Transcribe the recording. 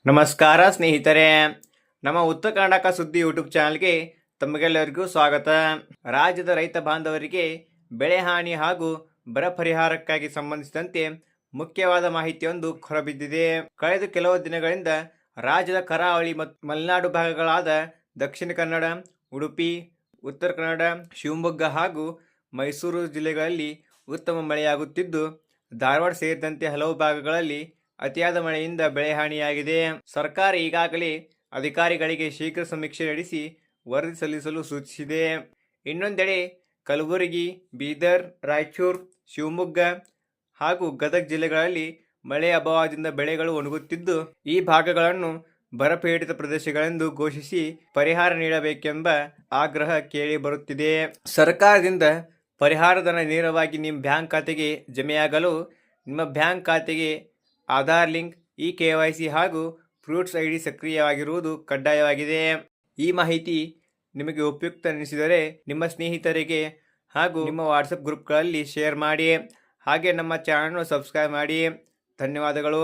ನಮಸ್ಕಾರ ಸ್ನೇಹಿತರೆ, ನಮ್ಮ ಉತ್ತರ ಕರ್ನಾಟಕ ಸುದ್ದಿ ಯೂಟ್ಯೂಬ್ ಚಾನಲ್ಗೆ ತಮಗೆಲ್ಲರಿಗೂ ಸ್ವಾಗತ. ರಾಜ್ಯದ ರೈತ ಬಾಂಧವರಿಗೆ ಬೆಳೆ ಹಾನಿ ಹಾಗೂ ಬರ ಪರಿಹಾರಕ್ಕಾಗಿ ಸಂಬಂಧಿಸಿದಂತೆ ಮುಖ್ಯವಾದ ಮಾಹಿತಿಯೊಂದು ಹೊರಬಿದ್ದಿದೆ. ಕಳೆದ ಕೆಲವು ದಿನಗಳಿಂದ ರಾಜ್ಯದ ಕರಾವಳಿ ಮತ್ತು ಮಲೆನಾಡು ಭಾಗಗಳಾದ ದಕ್ಷಿಣ ಕನ್ನಡ, ಉಡುಪಿ, ಉತ್ತರ ಕನ್ನಡ, ಶಿವಮೊಗ್ಗ ಹಾಗೂ ಮೈಸೂರು ಜಿಲ್ಲೆಗಳಲ್ಲಿ ಉತ್ತಮ ಮಳೆಯಾಗುತ್ತಿದ್ದು, ಧಾರವಾಡ ಸೇರಿದಂತೆ ಹಲವು ಭಾಗಗಳಲ್ಲಿ ಅತಿಯಾದ ಮಳೆಯಿಂದ ಬೆಳೆ ಹಾನಿಯಾಗಿದೆ. ಸರ್ಕಾರ ಈಗಾಗಲೇ ಅಧಿಕಾರಿಗಳಿಗೆ ಶೀಘ್ರ ಸಮೀಕ್ಷೆ ನಡೆಸಿ ವರದಿ ಸಲ್ಲಿಸಲು ಸೂಚಿಸಿದೆ. ಇನ್ನೊಂದೆಡೆ ಕಲಬುರಗಿ, ಬೀದರ್, ರಾಯಚೂರು, ಶಿವಮೊಗ್ಗ ಹಾಗೂ ಗದಗ ಜಿಲ್ಲೆಗಳಲ್ಲಿ ಮಳೆ ಅಭಾವದಿಂದ ಬೆಳೆಗಳು ಒಣಗುತ್ತಿದ್ದು, ಈ ಭಾಗಗಳನ್ನು ಬರಪೀಡಿತ ಪ್ರದೇಶಗಳೆಂದು ಘೋಷಿಸಿ ಪರಿಹಾರ ನೀಡಬೇಕೆಂಬ ಆಗ್ರಹ ಕೇಳಿ ಬರುತ್ತಿದೆ. ಸರ್ಕಾರದಿಂದ ಪರಿಹಾರ ಧನ ನೇರವಾಗಿ ನಿಮ್ಮ ಬ್ಯಾಂಕ್ ಖಾತೆಗೆ ಜಮೆಯಾಗಲು ನಿಮ್ಮ ಬ್ಯಾಂಕ್ ಖಾತೆಗೆ ಆಧಾರ್ ಲಿಂಕ್, KYC ಹಾಗೂ ಫ್ರೂಟ್ಸ್ ID ಸಕ್ರಿಯವಾಗಿರುವುದು ಕಡ್ಡಾಯವಾಗಿದೆ. ಈ ಮಾಹಿತಿ ನಿಮಗೆ ಉಪಯುಕ್ತ ಎನಿಸಿದರೆ ನಿಮ್ಮ ಸ್ನೇಹಿತರಿಗೆ ಹಾಗೂ ನಿಮ್ಮ ವಾಟ್ಸಪ್ ಗ್ರೂಪ್ಗಳಲ್ಲಿ ಶೇರ್ ಮಾಡಿ. ಹಾಗೆ ನಮ್ಮ ಚಾನಲ್ನ ಸಬ್ಸ್ಕ್ರೈಬ್ ಮಾಡಿ. ಧನ್ಯವಾದಗಳು.